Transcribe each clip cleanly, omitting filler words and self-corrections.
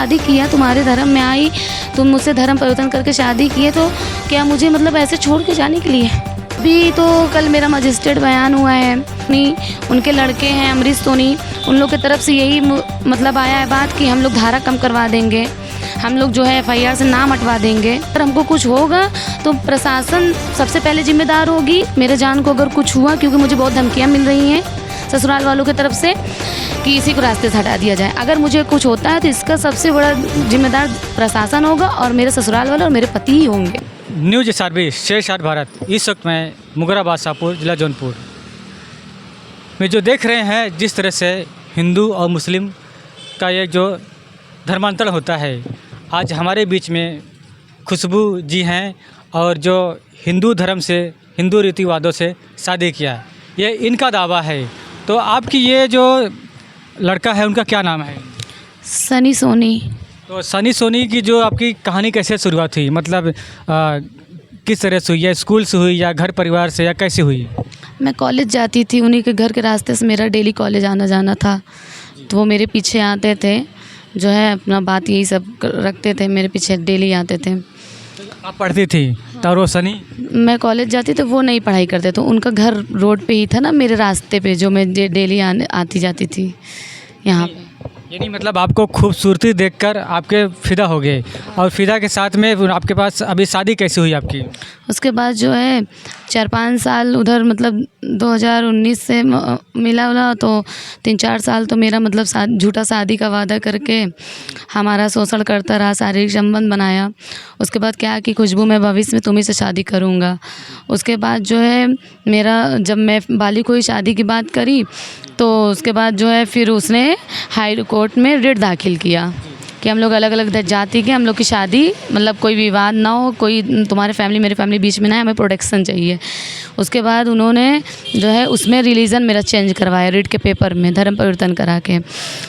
शादी किया, तुम्हारे धर्म में आई, तुम मुझसे धर्म परिवर्तन करके शादी किए, तो क्या मुझे मतलब ऐसे छोड़ के जाने के लिए? अभी तो कल मेरा मजिस्ट्रेट बयान हुआ है, उनके लड़के हैं अमरीश सोनी, उन लोग की तरफ से यही मतलब आया है बात कि हम लोग धारा कम करवा देंगे, हम लोग जो है FIR से नाम हटवा देंगे। अगर हमको कुछ होगा तो प्रशासन सबसे पहले जिम्मेदार होगी, मेरे जान को अगर कुछ हुआ, क्योंकि मुझे बहुत धमकियाँ मिल रही हैं ससुराल वालों की तरफ से कि इसी को रास्ते से हटा दिया जाए। अगर मुझे कुछ होता है तो इसका सबसे बड़ा जिम्मेदार प्रशासन होगा और मेरे ससुराल वाले और मेरे पति ही होंगे। News service Shershah Bharat. इस वक्त मैं मुगराबाद शाहपुर जिला जौनपुर में जो देख रहे हैं, जिस तरह से हिंदू और मुस्लिम का ये जो धर्मांतरण होता है, आज हमारे बीच में खुशबू जी हैं और जो हिंदू धर्म से, हिंदू रीतिवादों से शादी किया, ये इनका दावा है। तो आपकी ये जो लड़का है उनका क्या नाम है? सनी सोनी। तो सनी सोनी की जो आपकी कहानी कैसे शुरुआत हुई, मतलब किस तरह से हुई, या स्कूल से हुई या घर परिवार से, या कैसे हुई? मैं कॉलेज जाती थी, उन्हीं के घर के रास्ते से मेरा डेली कॉलेज आना जाना था, तो वो मेरे पीछे आते थे, जो है अपना बात यही सब रखते थे, मेरे पीछे डेली आते थे। आप पढ़ती थी और वो सनी? मैं कॉलेज जाती तो वो नहीं पढ़ाई करते, तो उनका घर रोड पे ही था ना, मेरे रास्ते पे, जो मैं डेली आती जाती थी यहाँ पे। यानी मतलब आपको खूबसूरती देखकर आपके फ़िदा हो गए, और फ़िदा के साथ में आपके पास अभी शादी कैसे हुई आपकी? उसके बाद जो है 4-5 साल उधर मतलब 2019 से मिला उला, तो 3-4 साल तो मेरा मतलब झूठा शादी का वादा करके हमारा शोषण करता रहा, शारीरिक संबंध बनाया। उसके बाद क्या कि खुशबू मैं भविष्य में तुम्ही से शादी करूँगा। उसके बाद जो है मेरा, जब मैं बाली कोई शादी की बात करी, तो उसके बाद जो है फिर उसने हाई कोर्ट में रिट दाखिल किया कि हम लोग अलग अलग जाति के, हम लोग की शादी मतलब कोई विवाद ना हो, कोई तुम्हारे फैमिली मेरे फैमिली बीच में ना है, हमें प्रोटेक्शन चाहिए। उसके बाद उन्होंने जो है उसमें रिलीजन मेरा चेंज करवाया रिट के पेपर में, धर्म परिवर्तन करा के।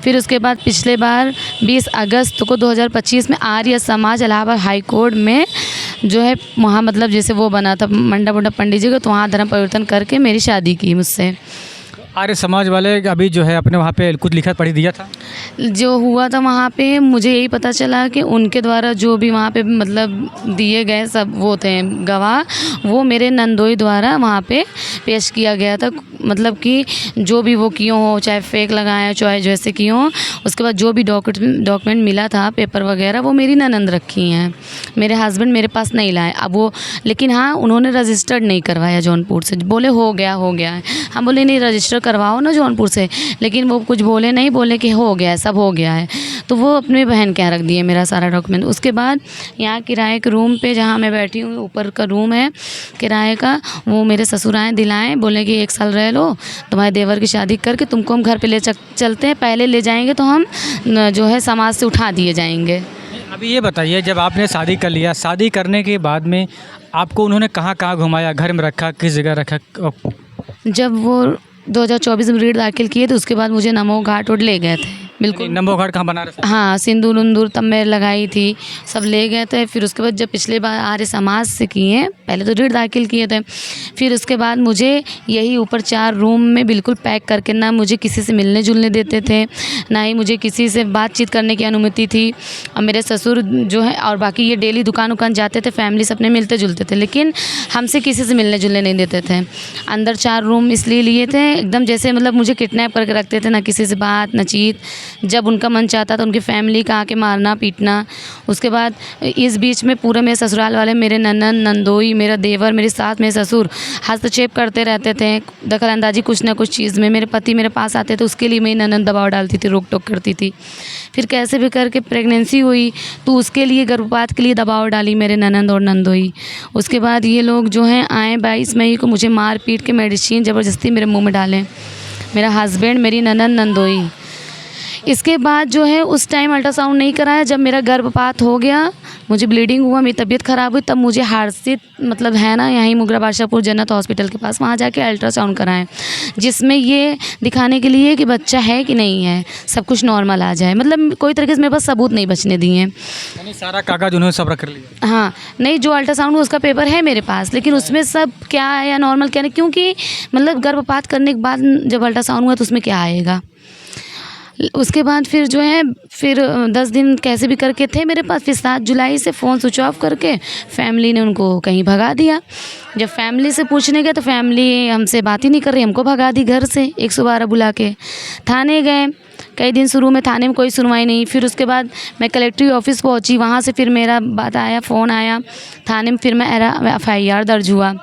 फिर उसके बाद पिछले बार 20 अगस्त को 2025 में आर्य समाज इलाहाबाद हाई कोर्ट में जो है वहाँ मतलब जैसे वो बना था मंडप उंडप पंडित जी का, तो वहाँ धर्म परिवर्तन करके मेरी शादी की मुझसे। आर्य समाज वाले अभी जो है अपने वहाँ पे कुछ लिखा पढ़ी दिया था? जो हुआ था वहाँ पे मुझे यही पता चला कि उनके द्वारा जो भी वहाँ पे मतलब दिए गए सब वो थे गवाह, वो मेरे नंदोई द्वारा वहाँ पे पेश किया गया था। मतलब कि जो भी वो किए हो, चाहे फेक लगाए, चाहे जैसे किए हो, उसके बाद जो भी डॉक्यूमेंट मिला था पेपर वगैरह, वो मेरी ननंद रखी हैं, मेरे हस्बैंड मेरे पास नहीं लाए। अब वो लेकिन हाँ उन्होंने रजिस्टर्ड नहीं करवाया जौनपुर से, बोले हो गया है। हम बोले नहीं रजिस्टर करवाओ ना जौनपुर से, लेकिन वो कुछ बोले नहीं, बोले कि हो गया है, सब हो गया है। तो वो अपनी बहन के यहाँ रख दिए मेरा सारा डॉक्यूमेंट। उसके बाद यहाँ किराए के रूम पे जहाँ मैं बैठी हूँ, ऊपर का रूम है किराए का, वो मेरे ससुर आए दिलाएँ, बोले कि 1 साल रह लो, तुम्हारे देवर की शादी करके तुमको हम घर पे ले चलते हैं, पहले ले जाएंगे तो हम जो है समाज से उठा दिए जाएंगे। अभी ये बताइए, जब आपने शादी कर लिया, शादी करने के बाद में आपको उन्होंने कहाँ कहाँ घुमाया, घर में रखा, किस जगह रखा? जब वो 2024 में रीट दाखिल किए तो उसके बाद मुझे नमो घाट और ले गए थे। बिल्कुल नमो घाट कहाँ बना रहे? हाँ, सिंदूर उंदूर तब मैं लगाई थी, सब ले गए थे। फिर उसके बाद जब पिछले बार आर्य समाज से किए, पहले तो रीट दाखिल किए थे, फिर उसके बाद मुझे यही ऊपर 4 रूम में बिल्कुल पैक करके, ना मुझे किसी से मिलने जुलने देते थे, ना ही मुझे किसी से बातचीत करने की अनुमति थी। और मेरे ससुर जो है और बाकी ये डेली दुकान उकान जाते थे, फैमिली से अपने मिलते जुलते थे, लेकिन हमसे किसी से मिलने जुलने नहीं देते थे। अंदर 4 रूम इसलिए लिए थे एकदम जैसे मतलब मुझे किडनैप करके रखते थे, ना किसी से बात ना चीत। जब उनका मन चाहता था उनकी फैमिली का आके मारना पीटना। उसके बाद इस बीच में पूरे मेरे ससुराल वाले, मेरे ननद नंदोई, मेरा देवर, मेरे साथ मेरे ससुर हस्तक्षेप करते रहते थे, दखल अंदाजी कुछ ना कुछ चीज़ में। मेरे पति मेरे पास आते थे, उसके लिए मेरी ननद दबाव डालती थी, रोक टोक करती थी। फिर कैसे भी करके प्रेगनेंसी हुई तो उसके लिए गर्भपात के लिए दबाव डाली मेरे ननद और नंदोई। उसके बाद ये लोग जो हैं आए 22 मई को, मुझे मार पीट के मेडिसिन ज़बरदस्ती मेरे मुँह में डालें, मेरा हस्बैंड, मेरी ननद नंदोई। इसके बाद जो है उस टाइम अल्ट्रासाउंड नहीं कराया। जब मेरा गर्भपात हो गया, मुझे ब्लीडिंग हुआ, मेरी तबीयत ख़राब हुई, तब मुझे हर्षित मतलब है ना यहीं मुगराबाद शाहपुर जन्नत हॉस्पिटल के पास, वहाँ जाके अल्ट्रासाउंड कराएं, जिसमें ये दिखाने के लिए कि बच्चा है कि नहीं है, सब कुछ नॉर्मल आ जाए। मतलब कोई तरीके से मेरे पास सबूत नहीं बचने दिए। यानी सारा कागज उन्होंने सब रख लिया? हाँ, नहीं जो अल्ट्रासाउंड उसका पेपर है मेरे पास, लेकिन उसमें सब क्या है या नॉर्मल क्या नहीं, क्योंकि मतलब गर्भपात करने के बाद जब अल्ट्रासाउंड हुआ तो उसमें क्या आएगा। उसके बाद फिर जो है फिर 10 दिन कैसे भी करके थे मेरे पास। फिर 7 जुलाई से फ़ोन स्विच ऑफ करके फैमिली ने उनको कहीं भगा दिया। जब फैमिली से पूछने गए तो फैमिली हमसे बात ही नहीं कर रही, हमको भगा दी घर से 112 बुला के। थाने गए, कई दिन शुरू में थाने में कोई सुनवाई नहीं। फिर उसके बाद मैं कलेक्ट्री ऑफिस पहुंची, वहाँ से फिर मेरा बात आया, फ़ोन आया थाने में। फिर मेरा FIR दर्ज हुआ।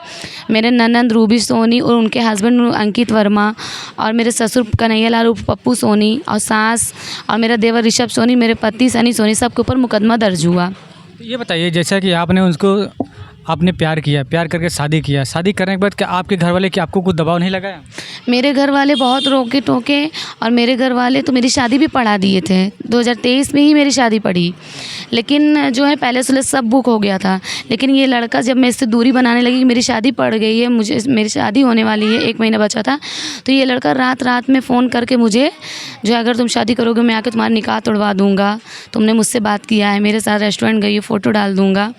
मेरे ननंद रूबी सोनी और उनके हस्बैंड अंकित वर्मा और मेरे ससुर कन्हैया लाल उर्फ पप्पू सोनी और सास और मेरा देवर ऋषभ सोनी, मेरे पति सनी सोनी, सबके ऊपर मुकदमा दर्ज हुआ। ये बताइए, जैसा कि आपने प्यार किया, प्यार करके शादी किया, शादी करने के बाद क्या आपके घर वाले क्या आपको कुछ दबाव नहीं लगाया? मेरे घर वाले बहुत रोके टोके और मेरे घर वाले तो मेरी शादी भी पढ़ा दिए थे। 2023 में ही मेरी शादी पड़ी, लेकिन जो है पहले से सब बुक हो गया था। लेकिन ये लड़का जब मैं इससे दूरी बनाने लगी कि मेरी शादी पड़ गई है, मेरी शादी होने वाली है, 1 महीना बचा था, तो ये लड़का रात में फ़ोन करके मुझे जो है अगर तुम शादी करोगे मैं आके तुम्हारा निकाह तोड़वा दूँगा, तुमने मुझसे बात किया है, मेरे साथ रेस्टोरेंट गई, फ़ोटो डाल दूँगा,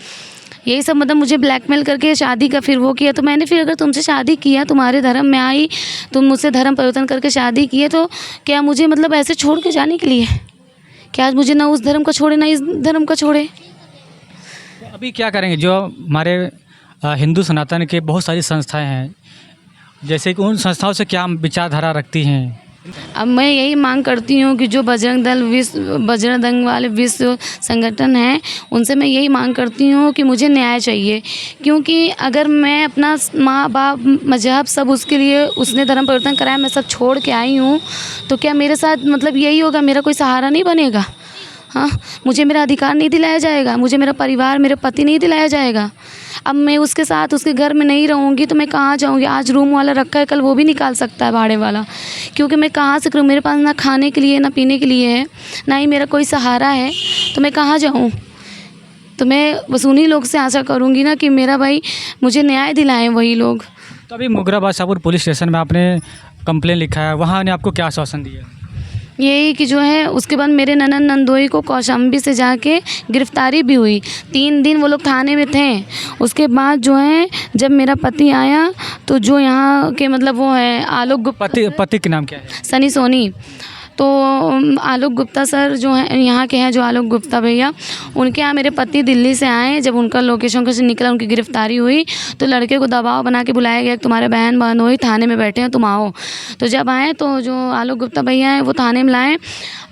यही सब मतलब मुझे ब्लैकमेल करके शादी का फिर वो किया। तो मैंने फिर अगर तुमसे शादी किया, तुम्हारे धर्म में आई, तुम मुझसे धर्म परिवर्तन करके शादी किए, तो क्या मुझे मतलब ऐसे छोड़ के जाने के लिए? क्या आज मुझे ना उस धर्म को छोड़े ना इस धर्म को छोड़े? तो अभी क्या करेंगे? जो हमारे हिंदू सनातन के बहुत सारी संस्थाएं हैं, जैसे कि उन संस्थाओं से क्या विचारधारा रखती हैं? अब मैं यही मांग करती हूँ कि जो बजरंग दल वाले विश्व संगठन हैं, उनसे मैं यही मांग करती हूँ कि मुझे न्याय चाहिए। क्योंकि अगर मैं अपना माँ बाप मजहब सब उसके लिए उसने धर्म परिवर्तन कराया, मैं सब छोड़ के आई हूँ, तो क्या मेरे साथ मतलब यही होगा? मेरा कोई सहारा नहीं बनेगा? हाँ, मुझे मेरा अधिकार नहीं दिलाया जाएगा, मुझे मेरा परिवार, मेरे पति नहीं दिलाया जाएगा। अब मैं उसके साथ उसके घर में नहीं रहूँगी तो मैं कहाँ जाऊँगी? आज रूम वाला रखा है, कल वो भी निकाल सकता है भाड़े वाला, क्योंकि मैं कहाँ से करूँ? मेरे पास ना खाने के लिए ना पीने के लिए है, ना ही मेरा कोई सहारा है, तो मैं कहाँ जाऊँ? तो मैं बस उन्हीं लोग से आशा करूँगी ना कि मेरा भाई मुझे न्याय दिलाएं वही लोग। तो अभी मुगरा बादशाहपुर पुलिस स्टेशन में आपने कंप्लेन लिखा है, वहाँ ने आपको क्या आश्वासन दिया? यही कि जो है उसके बाद मेरे ननंद नंदोई को कौशाम्बी से जाके गिरफ्तारी भी हुई। 3 दिन वो लोग थाने में थे। उसके बाद जो है जब मेरा पति आया तो जो यहाँ के मतलब वो है आलोक पति के नाम क्या है? सनी सोनी। तो आलोक गुप्ता सर जो हैं यहाँ के हैं, जो आलोक गुप्ता भैया, उनके यहाँ मेरे पति दिल्ली से आए। जब उनका लोकेशन का से निकला, उनकी गिरफ्तारी हुई, तो लड़के को दबाव बना के बुलाया गया कि तुम्हारे बहन बहनोई थाने में बैठे हैं, तुम आओ। तो जब आए तो जो आलोक गुप्ता भैया हैं वो थाने में लाए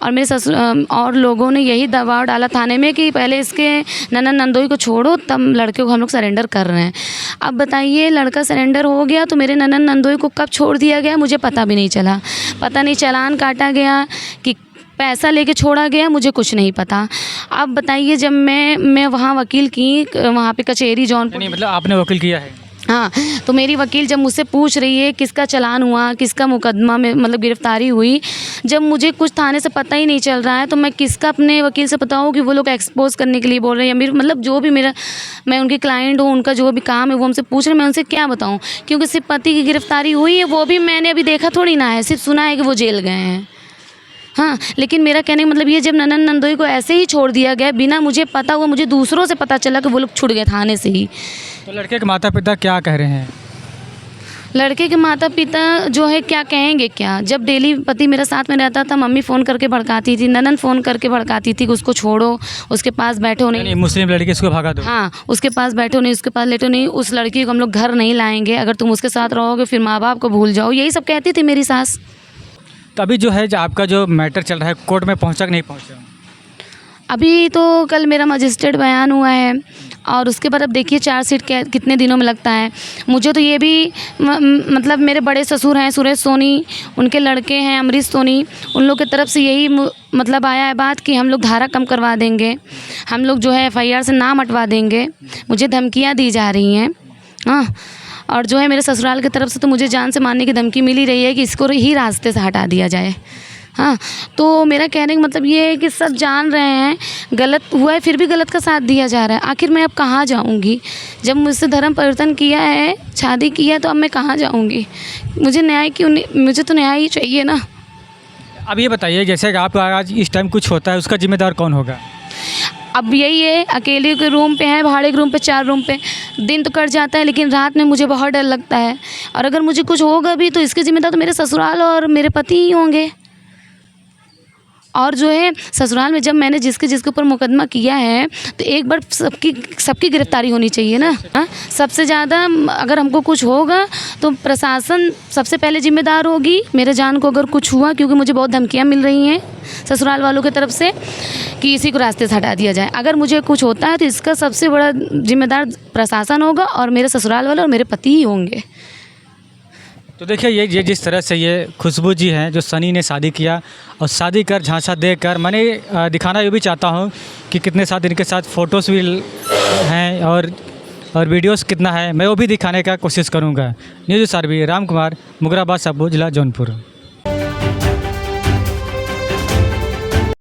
और मेरे ससुर और लोगों ने यही दबाव डाला थाने में कि पहले इसके ननंद नंदोई को छोड़ो, तब लड़के को हम लोग सरेंडर कर रहे हैं। अब बताइए, लड़का सरेंडर हो गया तो मेरे ननंद नंदोई को कब छोड़ दिया गया मुझे पता भी नहीं चला। पता नहीं चालान काटा गया कि पैसा लेके छोड़ा गया, मुझे कुछ नहीं पता। अब बताइए, जब मैं वहाँ वकील की, वहाँ पे कचहरी जौनपुर, नहीं मतलब आपने वकील किया है? हाँ, तो मेरी वकील जब मुझसे पूछ रही है किसका चालान हुआ, किसका मुकदमा में मतलब गिरफ्तारी हुई, जब मुझे कुछ थाने से पता ही नहीं चल रहा है, तो मैं किसका अपने वकील से बताऊँ कि वो लोग एक्सपोज करने के लिए बोल रहे हैं, या मेरे मतलब जो भी मैं उनकी क्लाइंट हूँ, उनका जो भी काम है वो हमसे पूछ रहे हैं, मैं उनसे क्या बताऊँ? क्योंकि सिर्फ पति की गिरफ्तारी हुई है, वो भी मैंने अभी देखा थोड़ी ना है, सिर्फ सुना है कि वो जेल गए हैं। हाँ, लेकिन मेरा कहने का मतलब ये, जब ननंद नंदोई को ऐसे ही छोड़ दिया गया बिना मुझे पता हुआ, मुझे दूसरों से पता चला कि वो लोग छुट गए थाने से ही। तो लड़के के माता पिता क्या कह रहे हैं? लड़के के माता पिता जो है क्या कहेंगे क्या? जब डेली पति मेरा साथ में रहता था, मम्मी फ़ोन करके भड़काती थी, ननंद फ़ोन करके भड़काती थी कि उसको छोड़ो, उसके पास बैठो नहीं, मुस्लिम लड़की इसको भगा दो। हाँ, उसके पास बैठो नहीं, उसके पास लेटो नहीं, उस लड़की को हम लोग घर नहीं लाएंगे, अगर तुम उसके साथ रहोगे फिर माँ बाप को भूल जाओ, यही सब कहती थी मेरी सास। तो अभी जो है आपका जो मैटर चल रहा है, कोर्ट में पहुंचा कि नहीं पहुंचा? अभी तो कल मेरा मजिस्ट्रेट बयान हुआ है और उसके बाद अब देखिए चार्जशीट कितने दिनों में लगता है। मुझे तो ये भी मतलब मेरे बड़े ससुर हैं सुरेश सोनी, उनके लड़के हैं अमरीश सोनी, उन लोग की तरफ से यही मतलब आया है बात कि हम लोग धारा कम करवा देंगे, हम लोग जो है FIR से नाम हटवा देंगे। मुझे धमकियाँ दी जा रही हैं। हाँ, और जो है मेरे ससुराल की तरफ से तो मुझे जान से मारने की धमकी मिल ही रही है कि इसको ही रास्ते से हटा दिया जाए। हाँ, तो मेरा कहने का मतलब ये है कि सब जान रहे हैं गलत हुआ है, फिर भी गलत का साथ दिया जा रहा है। आखिर मैं अब कहाँ जाऊँगी? जब मुझसे धर्म परिवर्तन किया है, शादी की है, तो अब मैं कहाँ जाऊँगी? मुझे तो न्याय ही चाहिए ना। अब ये बताइए, जैसे कि आप आज इस टाइम कुछ होता है, उसका जिम्मेदार कौन होगा? अब यही है, अकेले के रूम पे है, भाड़े के रूम पे 4 रूम पे, दिन तो कट जाता है लेकिन रात में मुझे बहुत डर लगता है। और अगर मुझे कुछ होगा भी तो इसके जिम्मेदार तो मेरे ससुराल और मेरे पति ही होंगे। और जो है ससुराल में जब मैंने जिसके ऊपर मुकदमा किया है तो एक बार सबकी गिरफ्तारी होनी चाहिए ना। हाँ, सबसे ज़्यादा अगर हमको कुछ होगा तो प्रशासन सबसे पहले जिम्मेदार होगी। मेरे जान को अगर कुछ हुआ, क्योंकि मुझे बहुत धमकियाँ मिल रही हैं ससुराल वालों की तरफ से कि इसी को रास्ते से हटा दिया जाए। अगर मुझे कुछ होता है तो इसका सबसे बड़ा जिम्मेदार प्रशासन होगा और मेरे ससुराल वाले और मेरे पति ही होंगे। तो देखिए ये जिस तरह से ये खुशबू जी हैं जो सनी ने शादी किया और शादी कर झांसा देकर मैंने दिखाना ये भी चाहता हूँ कि कितने साथ इनके साथ फ़ोटोज़ भी हैं और वीडियोस कितना है, मैं वो भी दिखाने का कोशिश करूँगा। न्यूज़ सर्वे राम कुमार, मुगरा बादशाहपुर, जिला जौनपुर।